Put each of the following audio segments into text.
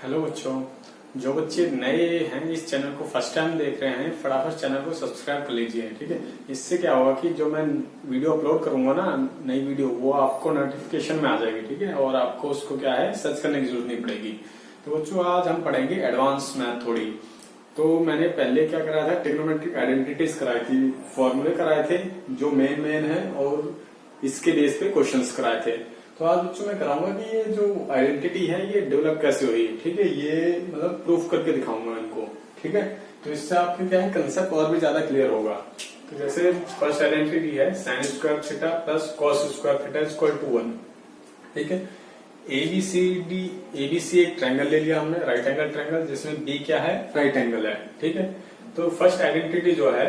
Hello बच्चों, जो बच्चे नए हैं इस चैनल को फर्स्ट टाइम देख रहे हैं फटाफट चैनल को सब्सक्राइब कर लीजिए। ठीक है, इससे क्या होगा कि जो मैं वीडियो अपलोड करूंगा ना, नई वीडियो, वो आपको नोटिफिकेशन में आ जाएगी। ठीक है, और आपको उसको क्या है, सर्च करने की जरूरत नहीं पड़ेगी। तो बच्चों आज हम पढ़ेंगे एडवांस मैथ थोड़ी। तो मैंने पहले क्या कराया था, ट्रिग्नोमेट्रिक आइडेंटिटीज कराई थी, फॉर्मूले कराए थे जो मेन है, और इसके बेस पे क्वेश्चंस कराए थे। तो आज बच्चों मैं कराऊंगा कि ये जो आइडेंटिटी है ये डेवलप कैसे हुई। ठीक है, ये मतलब प्रूफ करके दिखाऊंगा इनको। ठीक है, तो इससे आपके क्या है, कंसेप्ट और भी ज्यादा क्लियर होगा। तो जैसे फर्स्ट आइडेंटिटी है sine square theta plus cos square theta equal to 1। ठीक है, एबीसी एक ट्रायंगल ले लिया हमने, राइट एंगल ट्रायंगल, जिसमें बी क्या है, राइट एंगल है। ठीक है, तो फर्स्ट आइडेंटिटी जो है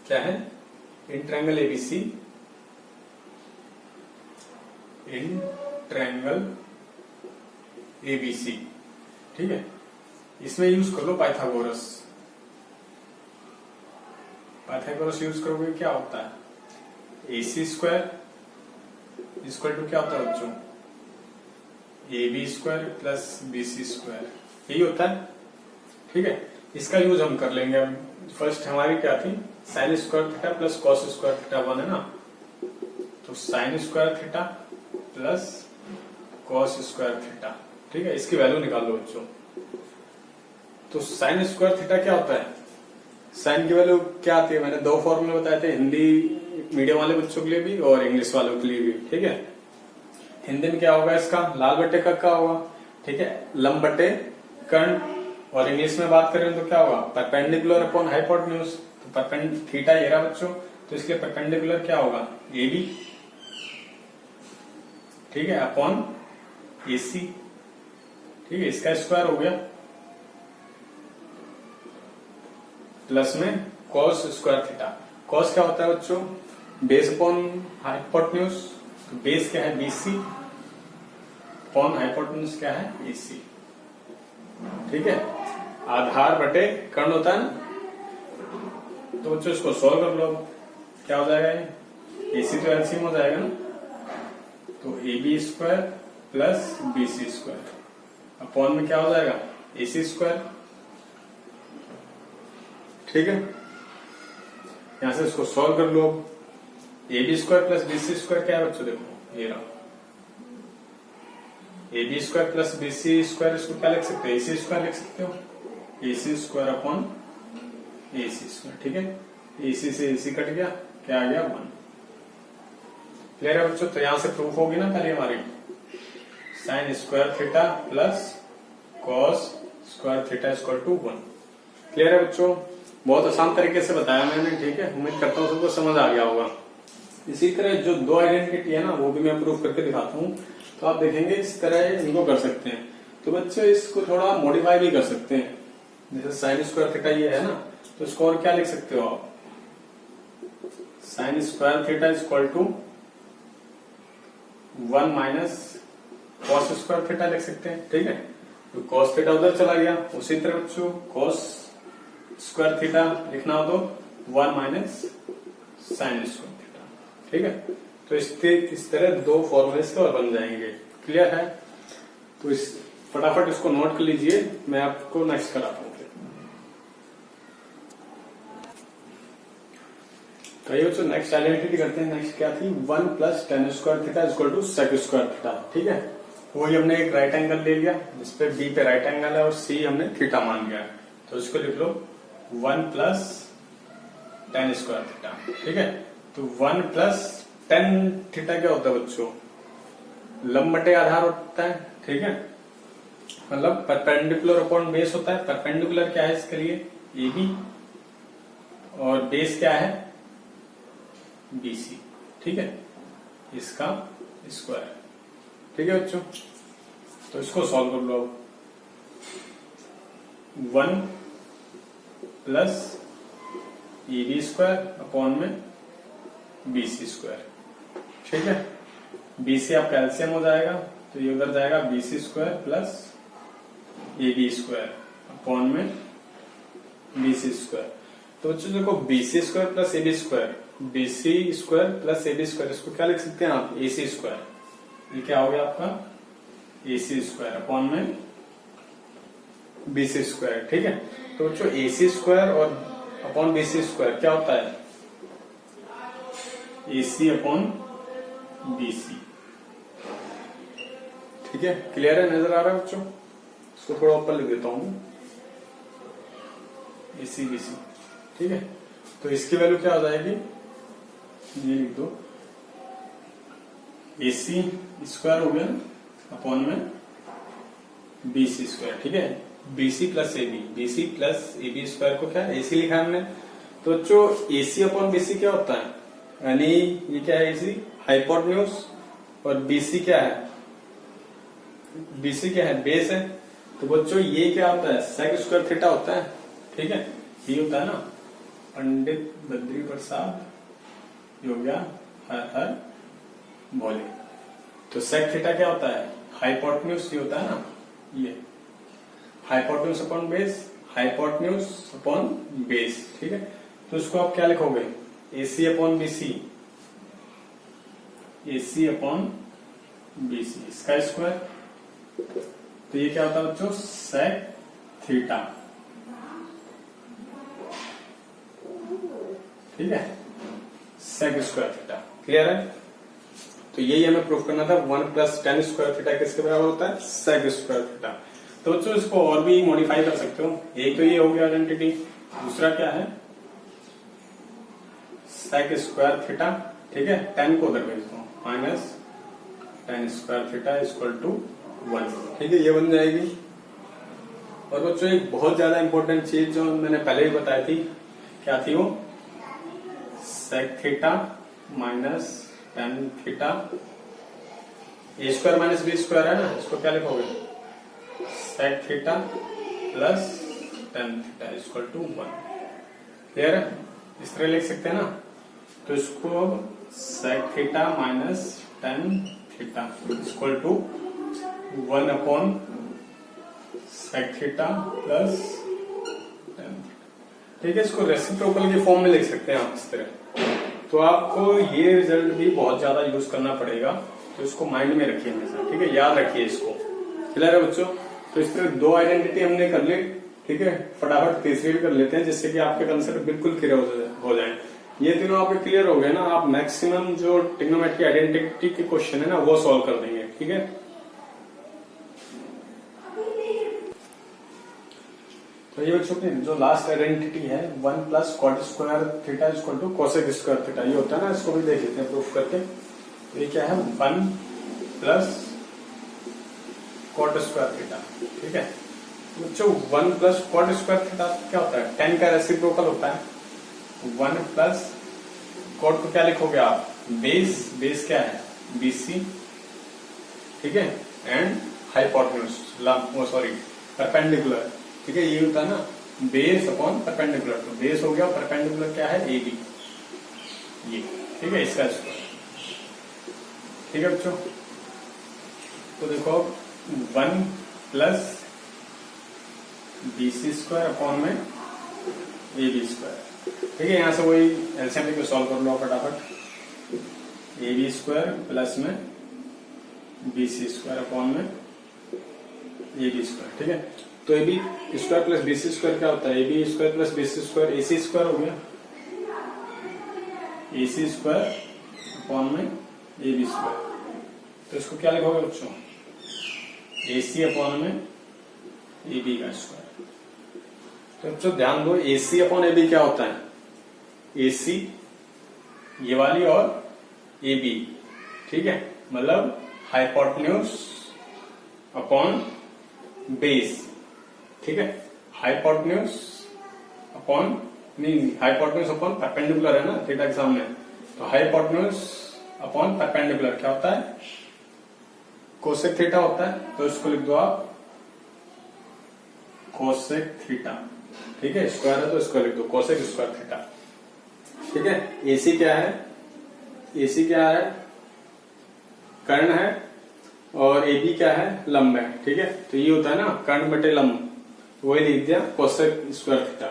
क्या है, in triangle ABC, in triangle ABC. ठीक है, इसमें यूज कर लो पाइथागोरस। पाइथागोरस यूज करोगे क्या होता है, AC स्क्वायर इक्वल टू क्या होता है बच्चों, AB square plus BC square, यही होता है। ठीक है, इसका यूज हम कर लेंगे। अब फर्स्ट हमारी क्या थी, sign square theta plus cos square theta 1 है ना, तो sign square theta plus cos square theta. ठीक है, इसकी वैल्यू निकाल लो बच्चों। तो साइन स्क्वायर थीटा क्या होता है, साइन की वैल्यू क्या आती है, मैंने दो फॉर्मूले बताए थे, हिंदी मीडियम वाले बच्चों के लिए भी और इंग्लिश वालों के लिए भी। ठीक है, हिंदी में क्या होगा इसका, लाल बट्टे का होगा। ठीक है, लंब बट्टे कर्ण, और इंग्लिश में बात करें तो क्या होगा, परपेंडिकुलर अपॉन हाइपोटेन्यूज। तो थीटा ये रहा बच्चों, तो इसके परपेंडिकुलर क्या होगा, AB। ठीक है, अपॉन AC। ठीक है, इसका स्क्वायर हो गया, प्लस में कॉस स्क्वायर थीटा। कॉस क्या होता है बच्चों, बेस अपॉन हाइपोटेन्यूज। तो बेस क्या है BC, अपॉन हाइपोटेन्यूज क्या है AC। ठीक है, आधार बटे कर्ण होता है ना। तो बच्चों इसको सॉल्व कर लो, क्या हो जाएगा, ये AC तो एलसीएम हो जाएगा ना, तो AB square plus BC square upon में क्या हो जाएगा, AC स्क्वायर। ठीक है, यहां से इसको सॉल्व कर लो। AB square plus BC square क्या है बच्चों, देखो ये रहा, AB square plus BC square, इसको क्या लिख सकते हो, AC स्क्वायर लिख सकते हो, AC square upon AC square. ठीक है, AC से AC कट गया, क्या आ गया 1। क्लियर है बच्चों, तो यहां से प्रूफ होगी ना पहले हमारी, sine square theta plus cos square theta equal to 1। Clear है बच्चों, बहुत आसान तरीके से बताया मैंने। ठीक है, उम्मीद करता हूँ सबको समझ आ गया होगा। इसी तरह जो दो आइडेंटिटी है ना, वो भी मैं प्रूफ करके दिखाता हूँ, तो आप देखेंगे इस तरह इनको कर सकते हैं। तो बच्चों इसको थोड़ा मॉडिफाई भी कर सकते हैं, जैसे साइन स्क्वायर थीटा ये है ना, तो इसको और क्या लिख सकते हो आप, sine square theta equal to 1 minus cos square theta लिख सकते हैं। ठीक है, तो कॉस थीटा उधर चला गया। उसी तरह बच्चों कॉस स्क्वायर थीटा लिखना हो तो 1 माइनस साइन स्क्वायर थीटा। ठीक है, तो इस तरह दो फॉर्मूले इसके और बन जाएंगे। क्लियर है, तो इस फटाफट इसको नोट कर लीजिए, मैं आपको नेक्स्ट कराता हूँ। तो ये बच्चों नेक्स्ट आइडेंटिटी करते हैं। नेक्स्ट क्या थी, 1 plus tan square theta equal to sec square theta. ठीक है, वही हमने एक राइट एंगल ले लिया, जिसपे B पे राइट एंगल है और C हमने थीटा मान लिया, तो इसको लिख लो 1 प्लस टेन स्क्वायर थीटा। ठीक है, तो 1 प्लस टेन थीटा क्या होता है बच्चों, लंब बटे आधार होता है। ठीक है, मतलब परपेंडिकुलर अपॉन बेस होता है। परपेंडिकुलर क्या है इसके लिए, AB, और बेस क्या है BC। ठीक है, इसका स्क्वायर। ठीक है बच्चों, तो इसको सॉल्व कर लो। 1 प्लस AB स्क्वायर अपॉन में BC स्क्वायर। ठीक है, BC आपका एलसीएम हो जाएगा, तो ये उधर जाएगा BC square plus AB square upon में BC स्क्वायर। तो बच्चों देखो BC square plus AB square, BC square plus AB square, इसको क्या लिख सकते हैं आप, AC स्क्वायर। ये क्या हो गया आपका AC स्क्वायर अपॉन में BC स्क्वायर। ठीक है, तो जो AC स्क्वायर और अपॉन BC स्क्वायर क्या होता है? AC upon BC। ठीक है, क्लियर है, नजर आ रहा है बच्चों? इसको थोड़ा ऊपर लिख देता हूं, AC BC। ठीक है, तो इसकी वैल्यू क्या हो जाएगी? ये लिख दो, AC स्क्वायर हो गया अपॉन में BC स्क्वायर। ठीक है, BC plus AB, BC plus AB square को क्या AC लिखा है हमने। तो जो AC अपॉन BC क्या होता है? यानी ये क्या है? AC हाइपोटेन्यूज, और BC क्या है? BC क्या है? बेस है। तो बच्चों ये क्या होता है? सेक स्क्वायर थीटा होता है। ठीक है, ये होता है ना, पंडित बद्री प्रसाद योग्या हर हर बोले। तो सेक थीटा क्या होता है? हाइपोटेन्यूज ये होता है ना, ये hypotenuse upon base, hypotenuse upon base. ठीक है, तो इसको आप क्या लिखोगे? AC upon BC, AC upon BC इसका स्क्वायर। तो ये क्या होता है बच्चों? Sec theta. ठीक है, सेक स्क्वायर थीटा। क्लियर है? तो यही हमें प्रूफ करना था, 1 प्लस tan स्क्वायर थीटा किसके बराबर होता है? Sec square theta. तो बच्चों इसको और भी मॉडिफाई कर सकते हो। एक तो ये हो गया आइडेंटिटी, दूसरा क्या है? Sec square theta. ठीक है, tan को उधर भेज दो, minus tan square theta equal to 1। ठीक है, ये बन जाएगी। और बच्चों एक बहुत ज्यादा इंपॉर्टेंट चीज जो मैंने पहले ही बताई थी, क्या थी वो? Sec theta minus tan theta, A square minus B square है ना, इसको क्या लिखोगे? Sec theta plus tan theta equal to 1। Clear है? इस तरह लिख सकते हैं ना। तो इसको sec theta minus tan theta equal to 1 upon sec theta plus tan theta. ठीक है, इसको रेसिप्रोकल के फॉर्म में लिख सकते हैं आप इस तरह। तो आपको ये रिजल्ट भी बहुत ज्यादा यूज करना पड़ेगा, तो इसको माइंड में रखिए हमेशा। ठीक है, याद रखिए इसको। क्लियर है बच्चों? तो इस तरह 2 आइडेंटिटी हमने कर ली। ठीक है, फटाफट तीसरी भी कर लेते हैं, जिससे कि आपके कंसेप्ट बिल्कुल क्लियर हो जाए। ये तीनों आपके क्लियर हो गए ना, आप मैक्सिमम जो ट्रिग्नोमेट्री आइडेंटिटी के क्वेश्चन है ना, वो सॉल्व कर देंगे। ठीक है, तो ये बच्चों की जो लास्ट आइडेंटिटी है 1 plus cot square theta equal to cosec square theta, ये होता है ना, इसको भी देख लेते हैं प्रूफ करके। तो ये क्या है? 1 प्लस कॉट स्क्वायर थीटा। ठीक है बच्चों, 1 प्लस कॉट स्क्वायर थीटा क्या होता है? tan का रेसिप्रोकल होता है। 1 प्लस कॉट को क्या लिखोगे आप? बेस, बेस क्या है? BC। ठीक है, एंड हाइपोटेन्यूज, सॉरी परपेंडिकुलर। ठीक है, ये होता है ना बेस अपॉन परपेंडिकुलर। तो बेस हो गया, परपेंडिकुलर क्या है? AB। ये ठीक है, इसका स्क्वायर। ठीक है बच्चों, तो देखो 1 प्लस BC स्क्वायर अपॉन में AB स्क्वायर। ठीक है, यहां से वही एलसीएम को सॉल्व कर लो फटाफट। AB स्क्वायर प्लस में BC स्क्वायर अपॉन में AB स्क्वायर। ठीक है, तो AB square plus BC square क्या होता है? AB square plus BC square AC square हो गया, AC स्क्वायर अपॉन में AB स्क्वायर। तो इसको क्या लिखोगे बच्चों? AC अपॉन में AB का स्क्वायर। तो बच्चों ध्यान दो, AC अपॉन AB क्या होता है? AC ये वाली और AB। ठीक है, मतलब हाइपोटेन्यूज अपॉन बेस। ठीक है, हाइपोटेन्यूज अपॉन, नहीं हाइपोटेन्यूज अपॉन परपेंडिकुलर है ना थीटा के सामने। तो हाइपोटेन्यूज अपॉन परपेंडिकुलर क्या होता है? कोसेक थीटा होता है। तो इसको लिख दो आप कोसेक थीटा। ठीक है, स्क्वायर है तो इसको लिख दो कोसेक स्क्वायर थीटा। ठीक है, AC क्या है? AC क्या है? कर्ण है, और AB क्या है? लंब है। ठीक है, तो ये होता है ना कर्ण बटे लंब, वही लिख दिया कोसेक स्क्वायर थीटा।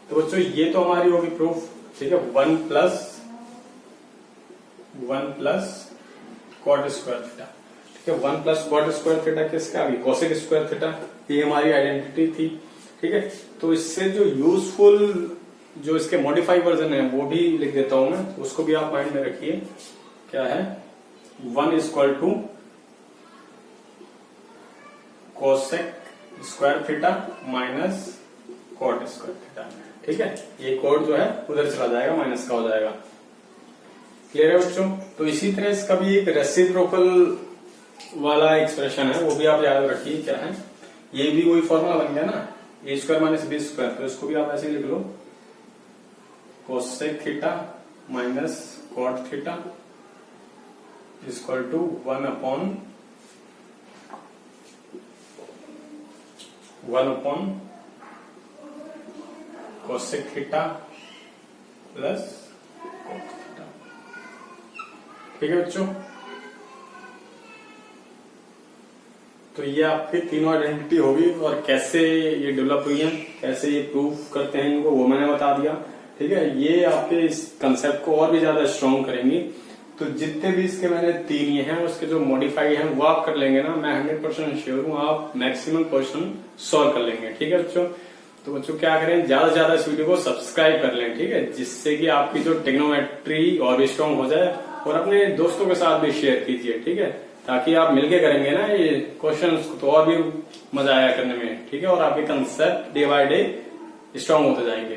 तो बच्चों ये तो हमारी होगी प्रूफ। ठीक है, 1 प्लस कॉट स्क्वायर थीटा। ठीक है। 1 प्लस कॉट स्क्वायर थीटा किसका आ गई, कोसेक स्क्वायर थीटा, ये हमारी आइडेंटिटी थी। ठीक है, तो इससे जो यूजफुल जो इसके मॉडिफाई वर्जन है वो भी लिख देता हूं मैं, उसको भी आप माइंड में रखिए। क्या है, 1 equal to cosec square theta minus cot square theta. ठीक है, ये कॉट जो है उधर चला जाएगा, माइनस का हो जाएगा। क्लियर है बच्चों? तो इसी तरह इसका भी एक रेसिप्रोकल वाला एक्सप्रेशन है, वो भी आप याद रखिए। क्या है, ये भी वही फॉर्मूला बन गया ना, A square minus B square, तो इसको भी आप ऐसे लिख लो, cosec theta minus cot theta equal to 1 upon cosec theta plus cot theta. ठीक है बच्चों, तो ये आपकी तीनों आइडेंटिटी होगी, और कैसे ये डेवलप हुई है, कैसे ये प्रूफ करते हैं इनको, वो मैंने बता दिया। ठीक है, ये आपके इस कंसेप्ट को और भी ज्यादा स्ट्रॉन्ग करेंगी। तो जितने भी इसके मैंने 3 ये हैं, उसके जो मॉडिफाई हैं वो आप कर लेंगे ना, मैं 100% श्योर हूँ आप मैक्सिमम क्वेश्चन सॉल्व कर लेंगे। ठीक है बच्चों, तो बच्चों क्या करें, ज्यादा से ज्यादा इस वीडियो को सब्सक्राइब कर लें। ठीक है, जिससे कि आपकी जो ट्रिग्नोमेट्री और भी स्ट्रॉन्ग हो जाए, और अपने दोस्तों के साथ भी शेयर कीजिए। ठीक है, ताकि आप मिलके करेंगे ना ये क्वेश्चन, तो और भी मजा आया करने में। ठीक है, और आपके concept day by day strong होते जाएंगे।